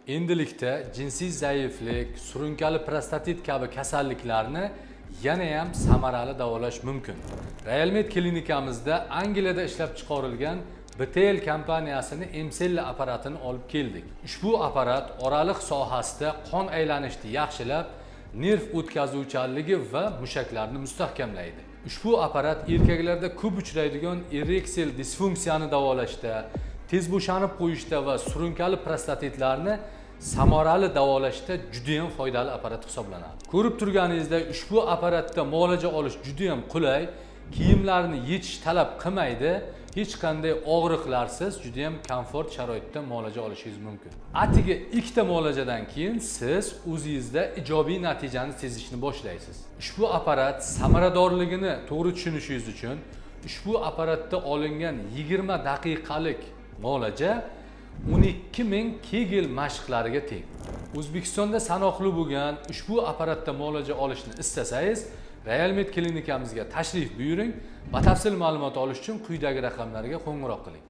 Endilikda jinsiy zaiflik, surunkali prostatit kabi kasalliklarni yana ham samarali davolash mumkin. Realmed klinikamizda Angliyada ishlab chiqarilgan BTL kompaniyasini Emcella apparatini olib keldik. Ushbu apparat oraliq sohasida qon aylanishini yaxshilab, nerv o'tkazuvchanligi va mushaklarni mustahkamlaydi. Ushbu apparat erkaklarda ko'p uchraydigan ereksil disfunksiyani davolashda, tez bo'shanib qo'yishda va surunkali prostatitlarni samarali davolashda juda ham foydali apparat hisoblanadi. Ko'rib turganingizdek, ushbu apparatda muolaja olish juda ham qulay, kiyimlarni yechish talab qilmaydi, hech qanday og'riqlarsiz juda ham komfort sharoitda muolaja olishingiz mumkin. Atigi ikkita muolajadan keyin siz o'zingizda ijobiy natijani sezishni boshlaysiz. Ushbu apparat samaradorligini to'g'ri tushunishingiz uchun ushbu apparatda olingan 20 daqiqalik muolaja 12.000 Kegel mashqlariga teng. O'zbekistonda sanoqli bo'lgan ushbu apparatda muolaja olishni istasangiz, Realmed klinikamizga tashrif buyuring. Batafsil ma'lumot olish uchun quyidagi raqamlarga qo'ng'iroq qiling.